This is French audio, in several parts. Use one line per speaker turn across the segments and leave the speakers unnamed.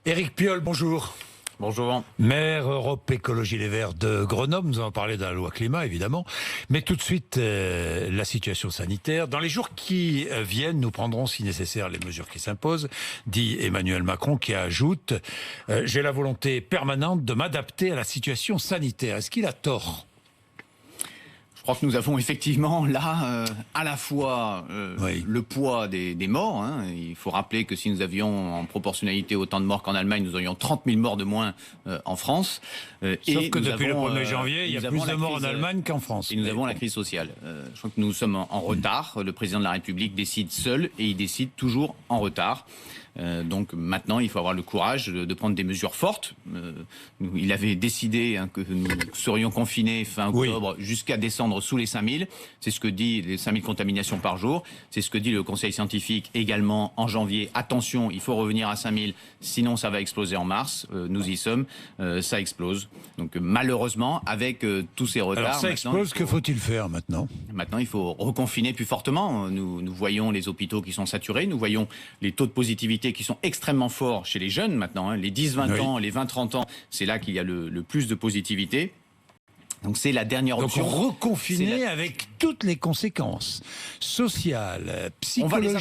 Éric Piolle, bonjour.
Bonjour.
Maire Europe Écologie Les Verts de Grenoble, nous allons parler de la loi climat évidemment, mais tout de suite la situation sanitaire. Dans les jours qui viennent, nous prendrons si nécessaire les mesures qui s'imposent, dit Emmanuel Macron qui ajoute « J'ai la volonté permanente de m'adapter à la situation sanitaire ». Est-ce qu'il a tort ?
Je crois que nous avons effectivement là à la fois le poids des morts. Il faut rappeler que si nous avions en proportionnalité autant de morts qu'en Allemagne, nous aurions 30 000 morts de moins en France.
Sauf que depuis le 1er janvier, il y a plus de morts en Allemagne qu'en France.
Et nous avons la crise sociale. Je crois que nous sommes en retard. Le président de la République décide seul et il décide toujours en retard. Donc maintenant, il faut avoir le courage de prendre des mesures fortes. Il avait décidé que nous serions confinés fin octobre jusqu'à descendre sous les 5000. C'est ce que dit les 5000 contaminations par jour. C'est ce que dit le Conseil scientifique également en janvier. Attention, il faut revenir à 5000, sinon ça va exploser en mars. Nous y sommes, ça explose. Donc malheureusement, avec tous ces retards...
Alors ça explose, que faut-il faire maintenant ?
Maintenant, il faut reconfiner plus fortement. Nous voyons les hôpitaux qui sont saturés, nous voyons les taux de positivité qui sont extrêmement forts chez les jeunes maintenant, les 10-20 ans, les 20-30 ans, c'est là qu'il y a le plus de positivité. Donc c'est la dernière option.
Donc reconfiner avec toutes les conséquences sociales, psychologiques,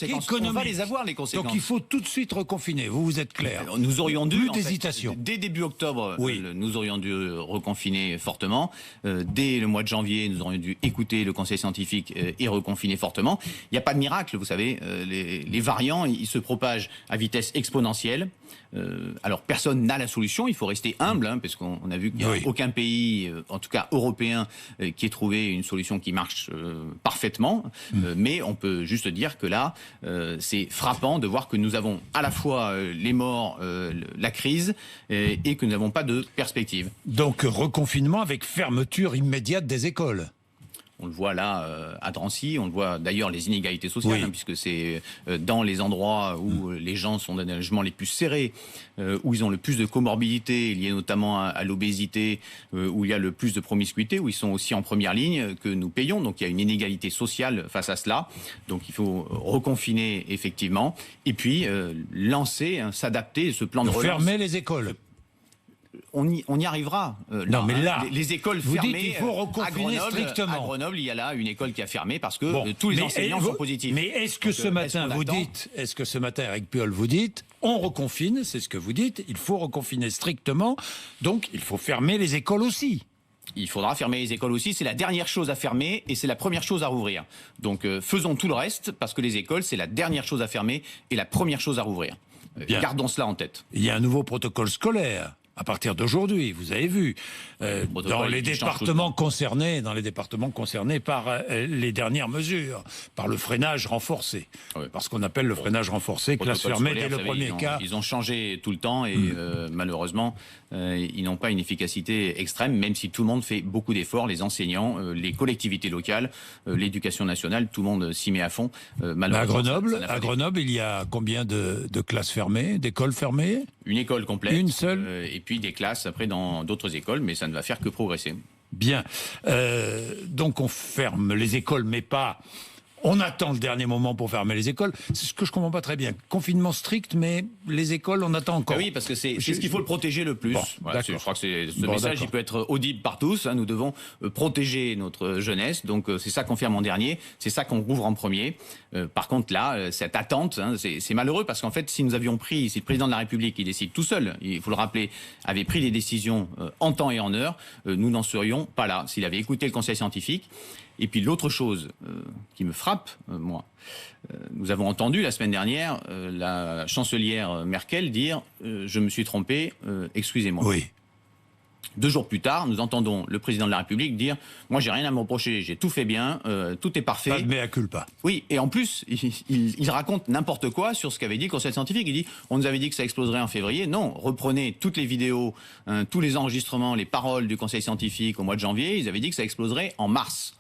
économiques.
On va les avoir les conséquences.
Donc il faut tout de suite reconfiner. Vous êtes clair.
Alors, nous aurions dû,
plus d'hésitation.
Dès début octobre, nous aurions dû reconfiner fortement. Dès le mois de janvier, nous aurions dû écouter le Conseil scientifique et reconfiner fortement. Il n'y a pas de miracle, vous savez. Les variants, ils se propagent à vitesse exponentielle. Alors personne n'a la solution. Il faut rester humble, parce qu'on a vu qu'il n'y a aucun pays, en tout cas européen, qui ait trouvé une solution qui marche parfaitement. Mais on peut juste dire que là, c'est frappant de voir que nous avons à la fois les morts, la crise, et que nous n'avons pas de perspective.
Donc reconfinement avec fermeture immédiate des écoles.
On le voit là à Drancy, on le voit d'ailleurs les inégalités sociales, puisque c'est dans les endroits où les gens sont dans les logements les plus serrés, où ils ont le plus de comorbidités liées notamment à l'obésité, où il y a le plus de promiscuité, où ils sont aussi en première ligne, que nous payons. Donc il y a une inégalité sociale face à cela. Donc il faut reconfiner effectivement, et puis lancer, s'adapter, ce plan de relance.
Fermer les écoles.
On y arrivera.
Non, mais là,
les écoles
vous
fermées.
Dites qu'il faut reconfiner strictement.
À Grenoble, il y a là une école qui a fermé parce que tous les enseignants sont positifs.
Mais est-ce que ce matin, Éric Piolle, vous dites, on reconfine, c'est ce que vous dites, il faut reconfiner strictement, donc il faut fermer les écoles aussi.
Il faudra fermer les écoles aussi, c'est la dernière chose à fermer et c'est la première chose à rouvrir. Donc faisons tout le reste, parce que les écoles, c'est la dernière chose à fermer et la première chose à rouvrir. Gardons cela en tête.
Il y a un nouveau protocole scolaire. À partir d'aujourd'hui, vous avez vu, dans les départements concernés par les dernières mesures, par le freinage renforcé, par ce qu'on appelle le freinage renforcé, classe fermée dès le premier cas.
Ils ont changé tout le temps et malheureusement, ils n'ont pas une efficacité extrême, même si tout le monde fait beaucoup d'efforts, les enseignants, les collectivités locales, l'éducation nationale, tout le monde s'y met à fond.
Malheureusement, à Grenoble, il y a combien de classes fermées, d'écoles fermées ?
Une école complète.
Une seule.
Et puis des classes après dans d'autres écoles, mais ça ne va faire que progresser.
Bien. Donc on ferme les écoles, mais pas... On attend le dernier moment pour fermer les écoles. C'est ce que je ne comprends pas très bien. Confinement strict, mais les écoles, on attend encore.
Oui, parce que c'est ce qu'il faut le protéger le plus.
Bon,
voilà, je crois que ce message il peut être audible par tous. Nous devons protéger notre jeunesse. Donc c'est ça qu'on ferme en dernier. C'est ça qu'on rouvre en premier. Par contre, là, cette attente, c'est malheureux parce qu'en fait, si le président de la République, il décide tout seul, il faut le rappeler, avait pris des décisions en temps et en heure, nous n'en serions pas là. S'il avait écouté le Conseil scientifique. Et puis l'autre chose qui me frappe, moi, nous avons entendu la semaine dernière la chancelière Merkel dire « je me suis trompé, excusez-moi ».
Oui.
2 jours plus tard, nous entendons le président de la République dire « moi j'ai rien à me reprocher, j'ai tout fait bien, tout est parfait ».
Pas de mea culpa.
Oui, et en plus, il raconte n'importe quoi sur ce qu'avait dit le Conseil scientifique. Il dit « on nous avait dit que ça exploserait en février ». Non, reprenez toutes les vidéos, tous les enregistrements, les paroles du Conseil scientifique au mois de janvier, ils avaient dit que ça exploserait en mars.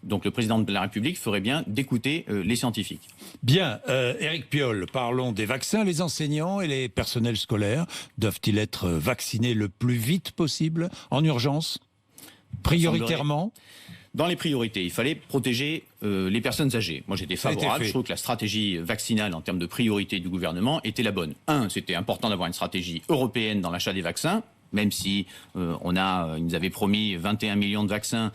Donc le président de la République ferait bien d'écouter les scientifiques.
Bien, Éric Piolle, parlons des vaccins. Les enseignants et les personnels scolaires doivent-ils être vaccinés le plus vite possible, en urgence, prioritairement ?
Dans les priorités, il fallait protéger les personnes âgées. Moi, j'étais favorable. Je trouve que la stratégie vaccinale en termes de priorité du gouvernement était la bonne. C'était important d'avoir une stratégie européenne dans l'achat des vaccins. Même si ils nous avaient promis 21 millions de vaccins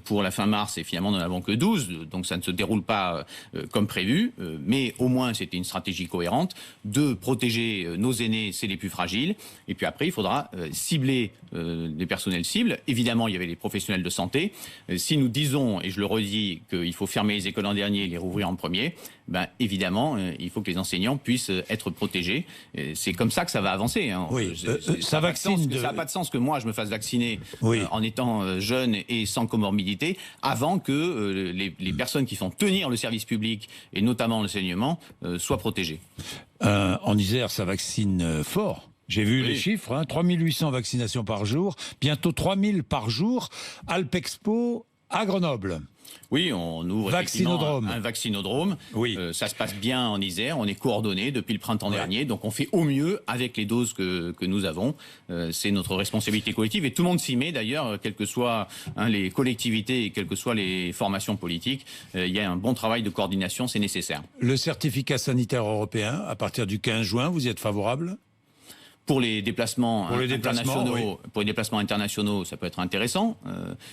pour la fin mars et finalement nous n'en avons que 12, donc ça ne se déroule pas comme prévu, mais au moins c'était une stratégie cohérente de protéger nos aînés, c'est les plus fragiles, et puis après il faudra cibler les personnels cibles. Évidemment il y avait les professionnels de santé. Si nous disons, et je le redis, qu'il faut fermer les écoles en dernier et les rouvrir en premier, ben évidemment il faut que les enseignants puissent être protégés. C'est comme ça que ça va avancer. Hein.
Oui, ça n'a
pas de sens que moi je me fasse vacciner en étant jeune et sans comorbidité avant que les personnes qui font tenir le service public et notamment l'enseignement soient protégées.
En Isère, ça vaccine fort. J'ai vu les chiffres, 3800 vaccinations par jour, bientôt 3000 par jour. Alpexpo à Grenoble.
Oui, on ouvre un vaccinodrome. Oui. Ça se passe bien en Isère, on est coordonnés depuis le printemps dernier, donc on fait au mieux avec les doses que nous avons. C'est notre responsabilité collective et tout le monde s'y met d'ailleurs, quelles que soient les collectivités et quelles que soient les formations politiques. Il y a un bon travail de coordination, c'est nécessaire.
Le certificat sanitaire européen, à partir du 15 juin, vous y êtes favorable ?
Pour les déplacements internationaux, ça peut être intéressant.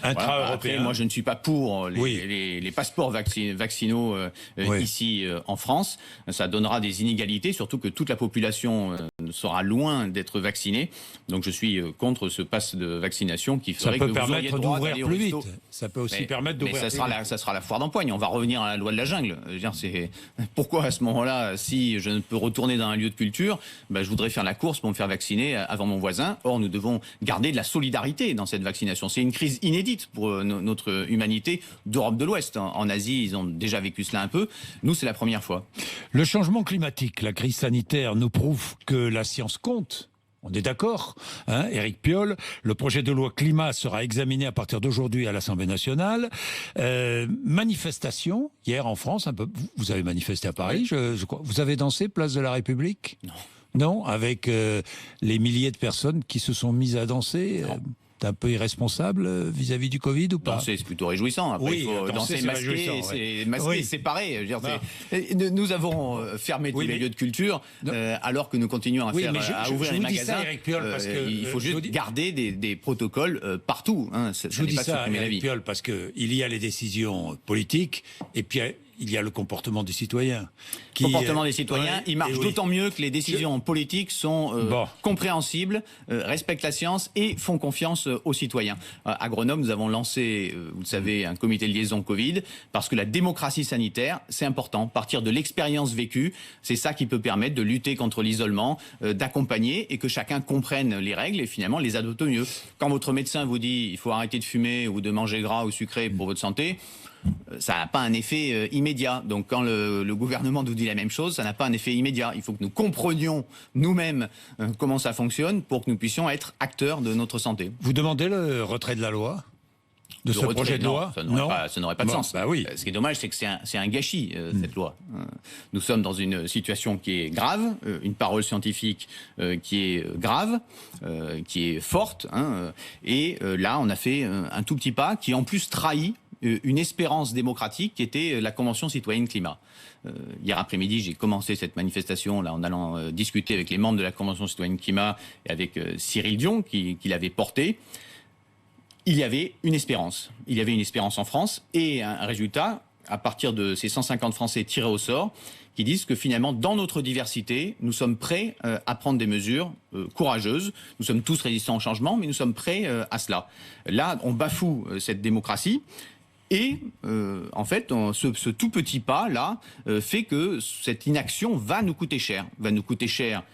Intra-européen.
Moi, je ne suis pas pour les passeports vaccinaux ici en France. Ça donnera des inégalités, surtout que toute la population sera loin d'être vaccinée. Donc, je suis contre ce pass de vaccination qui ferait que vous auriez le droit d'aller au resto.
Ça peut aussi permettre d'ouvrir plus vite.
Ça sera la foire d'empoigne. On va revenir à la loi de la jungle. Je veux dire, pourquoi à ce moment-là, si je ne peux retourner dans un lieu de culture, je voudrais faire la course pour me faire vacciner avant mon voisin. Or, nous devons garder de la solidarité dans cette vaccination. C'est une crise inédite pour notre humanité d'Europe de l'Ouest. En Asie, ils ont déjà vécu cela un peu. Nous, c'est la première fois.
Le changement climatique, la crise sanitaire nous prouve que la science compte. On est d'accord, Éric Piolle. Le projet de loi climat sera examiné à partir d'aujourd'hui à l'Assemblée nationale. Manifestation, hier en France, un peu. Vous avez manifesté à Paris, je crois. Vous avez dansé place de la République ?
Non.
Non, avec les milliers de personnes qui se sont mises à danser. C'est un peu irresponsable vis-à-vis du Covid ou pas ?
Danser, c'est plutôt réjouissant. Après, il faut danser masqué, séparé. Nous avons fermé tous les lieux de culture, alors que nous continuons à ouvrir les magasins.
Ça, Éric Piolle, parce que
il faut juste garder des protocoles partout.
Je vous dis ça, Éric Piolle, parce qu'il y a les décisions politiques, et puis il y a le comportement du citoyen.
Le comportement des citoyens, il marche d'autant mieux que les décisions politiques sont compréhensibles, respectent la science et font confiance aux citoyens. À Grenoble, nous avons lancé, vous le savez, un comité de liaison Covid, parce que la démocratie sanitaire, c'est important. Partir de l'expérience vécue, c'est ça qui peut permettre de lutter contre l'isolement, d'accompagner et que chacun comprenne les règles et finalement les adopte au mieux. Quand votre médecin vous dit il faut arrêter de fumer ou de manger gras ou sucré pour votre santé, ça n'a pas un effet immédiat. Donc quand le gouvernement nous dit la même chose, ça n'a pas un effet immédiat. Il faut que nous comprenions nous-mêmes comment ça fonctionne pour que nous puissions être acteurs de notre santé.
Vous demandez le retrait de la loi ? De ce projet de loi ?
Ça n'aurait pas de sens.
Oui.
Ce qui est dommage, c'est que c'est un gâchis, cette loi. Nous sommes dans une situation qui est grave, une parole scientifique qui est grave, qui est forte. Et là, on a fait un tout petit pas qui, en plus, trahit une espérance démocratique qui était la Convention citoyenne climat. Hier après-midi, j'ai commencé cette manifestation là en allant discuter avec les membres de la Convention citoyenne climat et avec Cyril Dion qui l'avait porté. Il y avait une espérance. Il y avait une espérance en France et un résultat à partir de ces 150 Français tirés au sort qui disent que finalement, dans notre diversité, nous sommes prêts à prendre des mesures courageuses. Nous sommes tous résistants au changement, mais nous sommes prêts à cela. Là, on bafoue cette démocratie. Et en fait, ce tout petit pas-là fait que cette inaction va nous coûter cher. Va nous coûter cher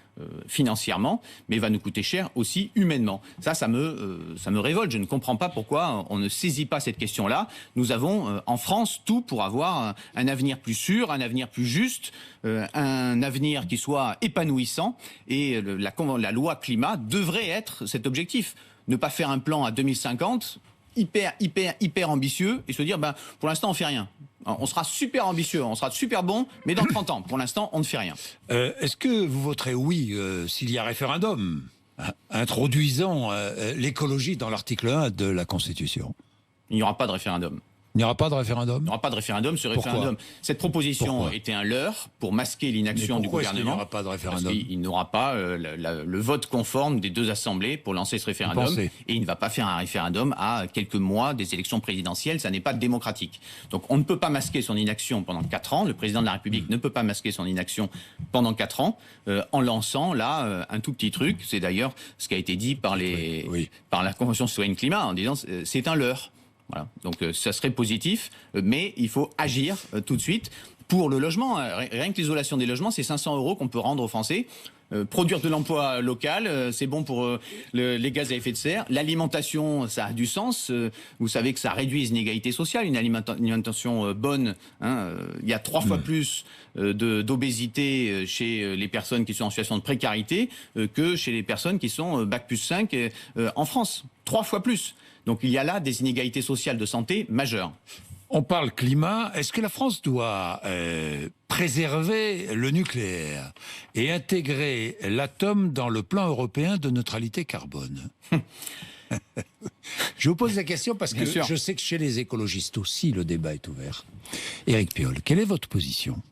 financièrement, mais va nous coûter cher aussi humainement. Ça me révolte. Je ne comprends pas pourquoi on ne saisit pas cette question-là. Nous avons en France tout pour avoir un avenir plus sûr, un avenir plus juste, un avenir qui soit épanouissant. Et la loi climat devrait être cet objectif. Ne pas faire un plan à 2050... hyper ambitieux et se dire pour l'instant on fait rien. On sera super ambitieux, on sera super bon, mais dans 30 ans, pour l'instant on ne fait rien.
Est-ce que vous voterez oui s'il y a référendum introduisant l'écologie dans l'article 1 de la Constitution ?
Il n'y aura pas de référendum.
Il n'y aura pas de référendum ?
Il n'y aura pas de référendum. Cette proposition était un leurre pour masquer l'inaction du gouvernement.
Il n'y aura pas de référendum ?
Parce qu'il n'aura pas le vote conforme des deux assemblées pour lancer ce référendum. Et il ne va pas faire un référendum à quelques mois des élections présidentielles. Ça n'est pas démocratique. Donc on ne peut pas masquer son inaction pendant 4 ans. Le président de la République ne peut pas masquer son inaction pendant 4 ans en lançant là un tout petit truc. C'est d'ailleurs ce qui a été dit par la Convention citoyenne climat en disant c'est un leurre. Voilà. Donc ça serait positif, mais il faut agir tout de suite. Pour le logement, rien que l'isolation des logements, c'est 500 € qu'on peut rendre aux Français. Produire de l'emploi local, c'est bon pour les gaz à effet de serre. L'alimentation, ça a du sens. Vous savez que ça réduit les inégalités sociales. Une alimentation bonne, il y a 3 fois plus d'obésité chez les personnes qui sont en situation de précarité que chez les personnes qui sont Bac+5 en France. 3 fois plus. Donc il y a là des inégalités sociales de santé majeures.
On parle climat. Est-ce que la France doit préserver le nucléaire et intégrer l'atome dans le plan européen de neutralité carbone ? Je vous pose la question parce que je sais que chez les écologistes aussi, le débat est ouvert. Éric Piolle, quelle est votre position ?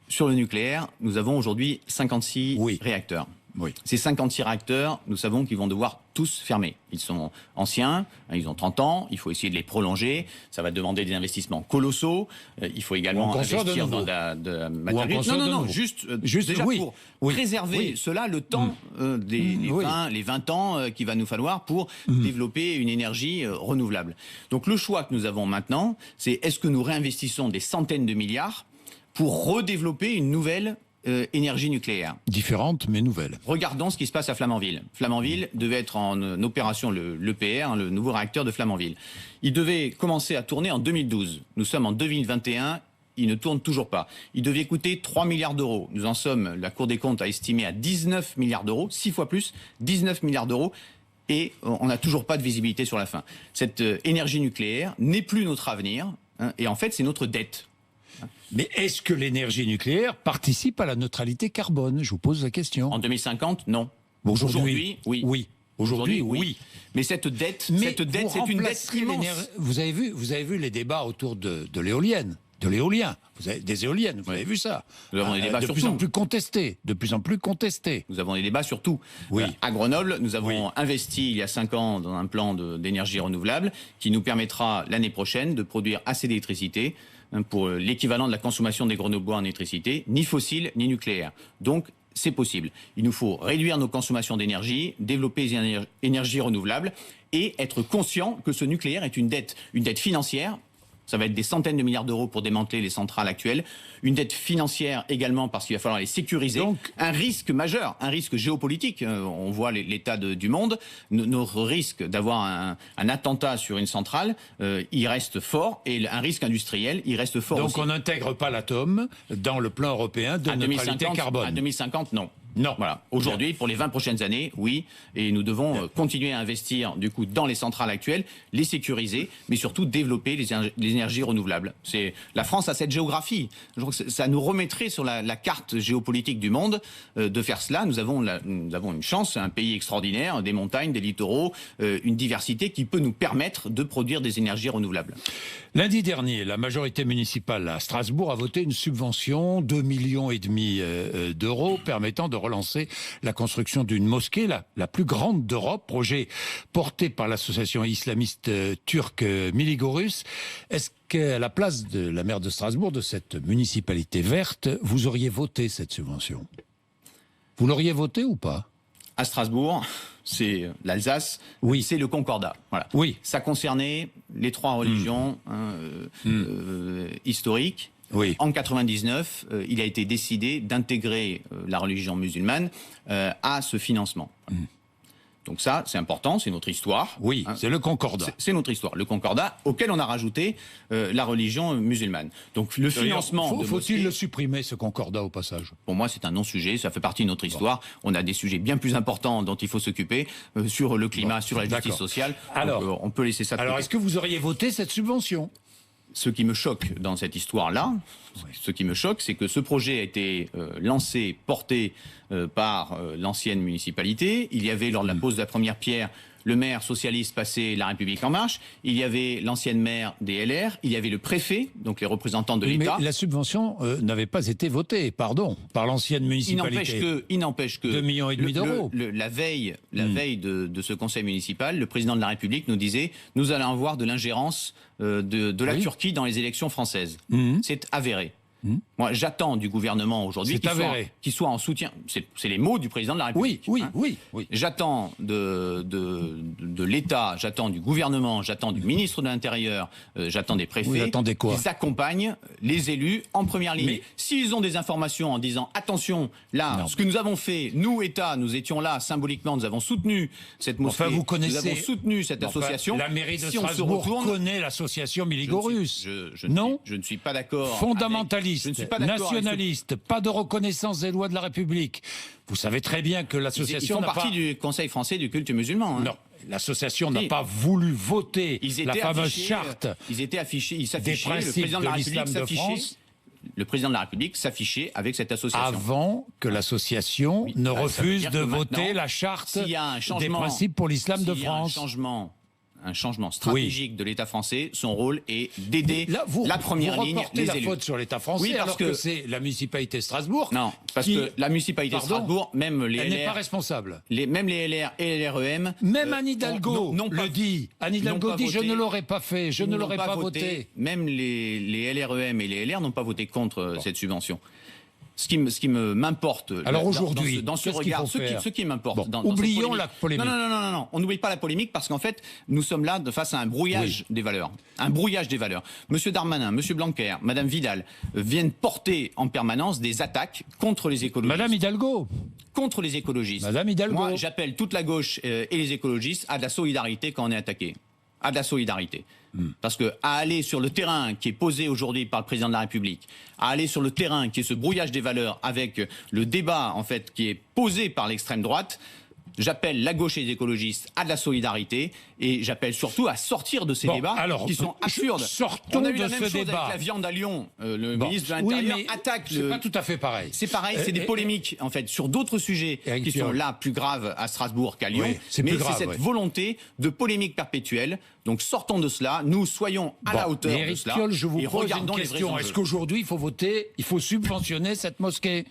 Sur le nucléaire, nous avons aujourd'hui 56 réacteurs. Oui. Ces 56 réacteurs, nous savons qu'ils vont devoir tous fermer. Ils sont anciens, ils ont 30 ans, il faut essayer de les prolonger, ça va demander des investissements colossaux, il faut également investir dans de la matériel. Non, juste déjà pour préserver cela le temps, les 20 ans qu'il va nous falloir pour développer une énergie renouvelable. Donc le choix que nous avons maintenant, c'est est-ce que nous réinvestissons des centaines de milliards pour redévelopper une nouvelle énergie nucléaire.
Différente, mais nouvelle.
Regardons ce qui se passe à Flamanville. Flamanville devait être en opération, l'EPR, le nouveau réacteur de Flamanville. Il devait commencer à tourner en 2012. Nous sommes en 2021, il ne tourne toujours pas. Il devait coûter 3 milliards d'euros. Nous en sommes, la Cour des comptes a estimé à 19 milliards d'euros, 6 fois plus, 19 milliards d'euros. Et on n'a toujours pas de visibilité sur la fin. Cette énergie nucléaire n'est plus notre avenir, et en fait, c'est notre dette.
Mais est-ce que l'énergie nucléaire participe à la neutralité carbone ? Je vous pose la question.
En 2050, non.
Aujourd'hui, oui. Aujourd'hui, oui.
Mais cette dette, c'est une dette immense.
Vous avez vu les débats autour de l'éolienne, de l'éolien. Des éoliennes, vous avez vu ça.
Nous avons des débats sur tout.
De plus en plus contestés.
Nous avons des débats sur tout.
Oui.
À Grenoble, nous avons investi il y a 5 ans dans un plan d'énergie renouvelable qui nous permettra l'année prochaine de produire assez d'électricité pour l'équivalent de la consommation des Grenoblois en électricité, ni fossile ni nucléaire. Donc, c'est possible. Il nous faut réduire nos consommations d'énergie, développer les énergies renouvelables et être conscient que ce nucléaire est une dette financière. Ça va être des centaines de milliards d'euros pour démanteler les centrales actuelles. Une dette financière également parce qu'il va falloir les sécuriser. Donc, un risque majeur, un risque géopolitique. On voit l'état du monde. Notre risque d'avoir un attentat sur une centrale, il reste fort. Et un risque industriel, il reste fort aussi.
Donc on n'intègre pas l'atome dans le plan européen de neutralité carbone.
À 2050, non.
Non.
Voilà. Aujourd'hui, pour les 20 prochaines années, oui. Et nous devons continuer à investir, du coup, dans les centrales actuelles, les sécuriser, mais surtout développer les énergies renouvelables. La France a cette géographie. Je crois que ça nous remettrait sur la carte géopolitique du monde de faire cela. Nous avons une chance, un pays extraordinaire, des montagnes, des littoraux, une diversité qui peut nous permettre de produire des énergies renouvelables.
Lundi dernier, la majorité municipale à Strasbourg a voté une subvention de 2,5 millions d'euros permettant de relancer la construction d'une mosquée, la plus grande d'Europe, projet porté par l'association islamiste turque Miligorus. Est-ce qu'à la place de la maire de Strasbourg, de cette municipalité verte, vous auriez voté cette subvention ? Vous l'auriez voté ou pas ?
À Strasbourg, c'est l'Alsace, c'est le Concordat. Voilà.
Oui.
Ça concernait les 3 religions historiques.
Oui.
En 99, il a été décidé d'intégrer la religion musulmane à ce financement. Donc ça, c'est important, c'est notre histoire.
Oui, c'est le Concordat.
C'est notre histoire, le Concordat, auquel on a rajouté la religion musulmane. Donc le financement...
Faut-il le supprimer, ce Concordat, au passage ?
Pour moi, c'est un non-sujet, ça fait partie de notre histoire. On a des sujets bien plus importants dont il faut s'occuper, sur le climat, sur la justice sociale.
Alors,
donc, on peut laisser ça de côté.
Alors, est-ce que vous auriez voté cette subvention ?
Ce qui me choque dans cette histoire-là, c'est que ce projet a été lancé, porté par l'ancienne municipalité. Il y avait, lors de la pose de la première pierre, le maire socialiste passé La République En Marche, il y avait l'ancienne maire des LR, il y avait le préfet, donc les représentants de l'État.
Mais la subvention n'avait pas été votée, pardon, par l'ancienne municipalité.
Il n'empêche que
2,5 millions d'euros.
La veille de ce conseil municipal, le président de la République nous disait « Nous allons avoir de l'ingérence de la Turquie dans les élections françaises ». C'est avéré. Moi, j'attends du gouvernement aujourd'hui qu'il soit en soutien. C'est les mots du président de la République.
Oui.
J'attends de l'État, j'attends du gouvernement, j'attends du ministre de l'Intérieur, j'attends des préfets qui accompagnent les élus en première ligne. Mais s'ils ont des informations en disant attention, là, ce que nous avons fait, nous, État, nous étions là symboliquement, nous avons soutenu cette mosquée,
vous connaissez...
nous avons soutenu cette association.
La mairie de Strasbourg connaît l'association Miligorus.
Je ne suis pas d'accord.
Fondamentaliste.
Je ne suis pas d'accord
nationaliste, pas de reconnaissance des lois de la République. Vous savez très bien que l'association
n'a pas... Ils font partie du Conseil français du culte musulman.
Non, l'association n'a pas voulu voter la fameuse charte.
Ils étaient affichés, ils s'affichaient.
Le président de l'islam de France.
Le président de la République s'affichait avec cette association.
Avant que l'association ne refuse de voter la charte des principes pour l'islam de France.
Un changement stratégique de l'État français, son rôle est d'aider la première ligne, les élus.
Vous reportez la faute sur l'État français alors que c'est la municipalité de Strasbourg.
Non, parce que la municipalité de Strasbourg, même les
elle
LR...
n'est pas responsable.
Même les LR et les REM...
Même Anne Hidalgo le dit. Anne Hidalgo dit « je ne l'aurais pas fait, je ne l'aurais pas voté ».
Même les LREM et les LR n'ont pas voté contre cette subvention. Ce qui m'importe
alors aujourd'hui
dans ce regard, ce qui m'importe
oublions la polémique.
Non, on n'oublie pas la polémique parce qu'en fait nous sommes là face à un brouillage des valeurs, Monsieur Darmanin, Monsieur Blanquer, Madame Vidal viennent porter en permanence des attaques contre les écologistes.
Madame Hidalgo.
Contre les écologistes.
Madame Hidalgo.
Moi, j'appelle toute la gauche et les écologistes à de la solidarité quand on est attaqué. À de la solidarité. Parce que à aller sur le terrain qui est posé aujourd'hui par le président de la République, à aller sur le terrain qui est ce brouillage des valeurs avec le débat en fait qui est posé par l'extrême droite, j'appelle la gauche et les écologistes à de la solidarité et j'appelle surtout à sortir de ces débats qui sont absurdes.
Sortons
on a eu
de
la même chose
ce débat.
avec la viande à Lyon. Le ministre de l'Intérieur attaque.
C'est pas tout à fait pareil.
C'est pareil, c'est des polémiques en fait sur d'autres sujets qui sont là plus graves à Strasbourg qu'à Lyon.
Mais c'est cette
volonté de polémique perpétuelle. Donc sortons de cela, nous soyons à la hauteur de cela.
Eric Piolle, je vous pose une question. Est-ce qu'aujourd'hui il faut voter, il faut subventionner cette mosquée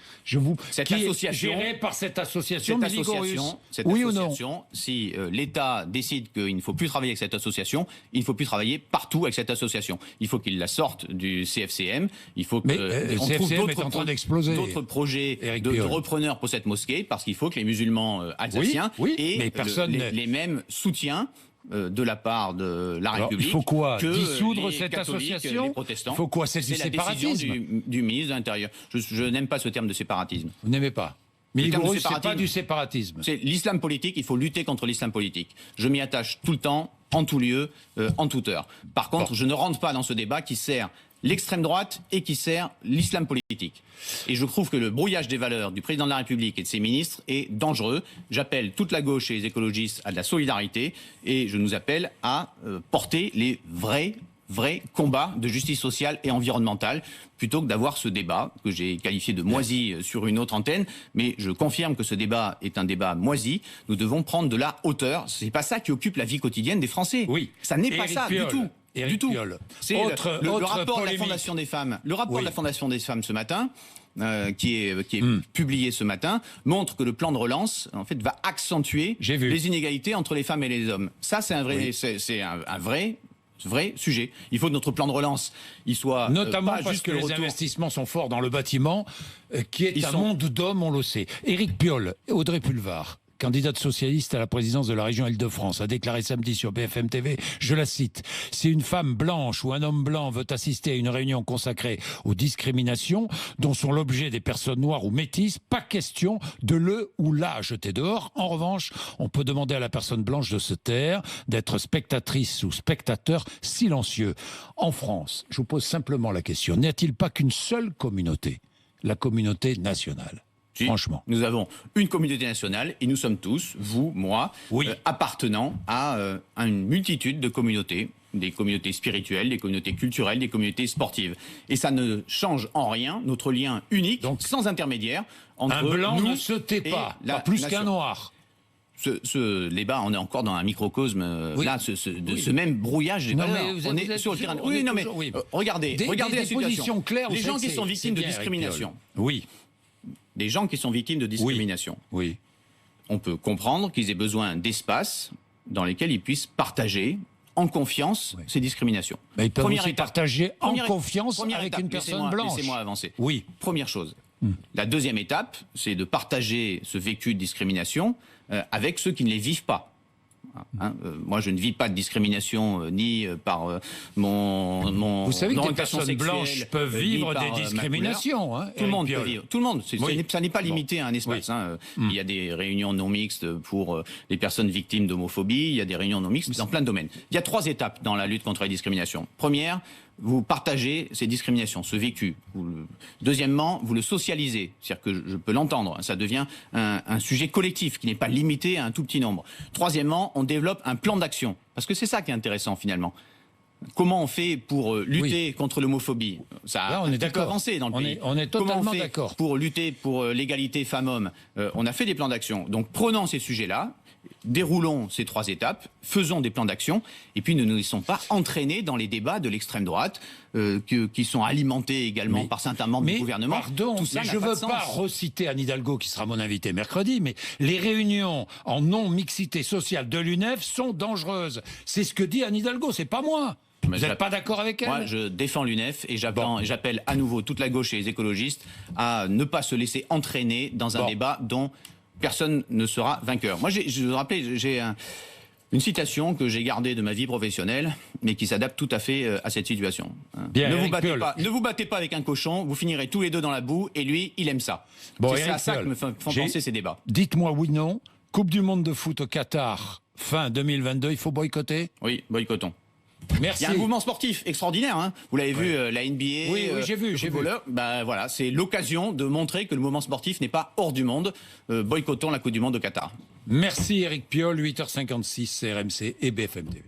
cette association
gérée par cette association Miligorus.
Oui ou non? Si l'État décide qu'il ne faut plus travailler avec cette association, il ne faut plus travailler partout avec cette association. Il faut qu'il la sorte du CFCM. Il faut qu'on trouve d'autres projets de repreneurs pour cette mosquée, parce qu'il faut que les musulmans alsaciens aient les mêmes soutiens de la part de la République.
Il faut quoi?
Que
dissoudre
les
cette association?
Les protestants.
Il faut quoi? C'est du séparatisme.
La décision du ministre de l'Intérieur. Je n'aime pas ce terme de séparatisme.
Vous n'aimez pas? Miligorus, c'est pas du séparatisme.
C'est l'islam politique, il faut lutter contre l'islam politique. Je m'y attache tout le temps, en tout lieu, en toute heure. Par contre, je ne rentre pas dans ce débat qui sert l'extrême droite et qui sert l'islam politique. Et je trouve que le brouillage des valeurs du président de la République et de ses ministres est dangereux. J'appelle toute la gauche et les écologistes à de la solidarité et je nous appelle à porter les vrais combats de justice sociale et environnementale, plutôt que d'avoir ce débat que j'ai qualifié de moisi sur une autre antenne. Mais je confirme que ce débat est un débat moisi. Nous devons prendre de la hauteur. C'est pas ça qui occupe la vie quotidienne des Français. Oui. Ça n'est pas ça du tout. Du tout. C'est le rapport de la Fondation des femmes. Le rapport de la Fondation des femmes ce matin, qui est publié ce matin, montre que le plan de relance en fait va accentuer les inégalités entre les femmes et les hommes. Ça, c'est un vrai, c'est un vrai sujet. Il faut que notre plan de relance, il soit
notamment parce que les investissements sont forts dans le bâtiment, qui est un monde d'hommes, on le sait. Éric Piolle, Audrey Pulvar, candidate socialiste à la présidence de la région Île-de-France, a déclaré samedi sur BFM TV, je la cite, « Si une femme blanche ou un homme blanc veut assister à une réunion consacrée aux discriminations dont sont l'objet des personnes noires ou métisses, pas question de le ou la jeter dehors. En revanche, on peut demander à la personne blanche de se taire, d'être spectatrice ou spectateur silencieux. » En France, je vous pose simplement la question, n'y a-t-il pas qu'une seule communauté, la communauté nationale ? Franchement.
Nous avons une communauté nationale et nous sommes tous, vous, moi, appartenant à une multitude de communautés, des communautés spirituelles, des communautés culturelles, des communautés sportives. Et ça ne change en rien notre lien unique, donc, sans intermédiaire, entre
un blanc
nous
ne se tait pas plus qu'un noir.
Ce débat, on est encore dans un microcosme là, de ce même brouillage des valeurs. On est sur le terrain. Oui, non, mais regardez la situation.
Claires,
les gens qui sont victimes de discrimination.
Oui.
Les gens qui sont victimes de discrimination.
Oui.
On peut comprendre qu'ils aient besoin d'espaces dans lesquels ils puissent partager en confiance ces discriminations.
Mais ils peuvent aussi partager en confiance avec une personne blanche.
Laissez-moi avancer.
Oui.
Première chose. La deuxième étape, c'est de partager ce vécu de discrimination avec ceux qui ne les vivent pas. Moi, je ne vis pas de discrimination ni par mon
Vous savez que des
orientation
personnes
sexuelle,
blanches peuvent vivre des discriminations.
Tout le monde peut vivre. Tout le monde. Ça n'est pas limité à un espace.
Oui.
Il y a des réunions non mixtes pour les personnes victimes d'homophobie. Il y a des réunions non mixtes dans plein de domaines. Il y a 3 étapes dans la lutte contre les discriminations. Première, vous partagez ces discriminations, ce vécu. Deuxièmement, vous le socialisez. C'est-à-dire que je peux l'entendre. Ça devient un sujet collectif qui n'est pas limité à un tout petit nombre. Troisièmement, on développe un plan d'action. Parce que c'est ça qui est intéressant finalement. Comment on fait pour lutter contre l'homophobie? Ça a un peu avancé dans le pays.
On est totalement d'accord.
Comment on fait pour lutter pour l'égalité femmes-hommes? On a fait des plans d'action. Donc prenons ces sujets-là, déroulons ces 3 étapes, faisons des plans d'action, et puis ne nous laissons pas entraîner dans les débats de l'extrême droite, qui sont alimentés également par certains membres du gouvernement.
Pardon, je ne veux pas reciter Anne Hidalgo, qui sera mon invité mercredi, mais les réunions en non-mixité sociale de l'UNEF sont dangereuses. C'est ce que dit Anne Hidalgo, c'est pas moi. Vous n'êtes pas d'accord avec elle?
Moi, je défends l'UNEF et j'appelle à nouveau toute la gauche et les écologistes à ne pas se laisser entraîner dans un débat dont personne ne sera vainqueur. Moi, je vous rappelle, j'ai une citation que j'ai gardée de ma vie professionnelle, mais qui s'adapte tout à fait à cette situation.
Bien,
ne vous battez pas avec un cochon, vous finirez tous les deux dans la boue, et lui, il aime ça. C'est à ça que me font penser ces débats.
Dites-moi oui, non. Coupe du monde de foot au Qatar, fin 2022, il faut boycotter?
Oui, boycottons.
Merci.
Il y a un mouvement sportif extraordinaire. Vous l'avez vu, la NBA.
Oui, j'ai vu.
Voilà, c'est l'occasion de montrer que le mouvement sportif n'est pas hors du monde. Boycottons la Coupe du monde au Qatar.
Merci Éric Piolle, 8h56, RMC et BFM TV.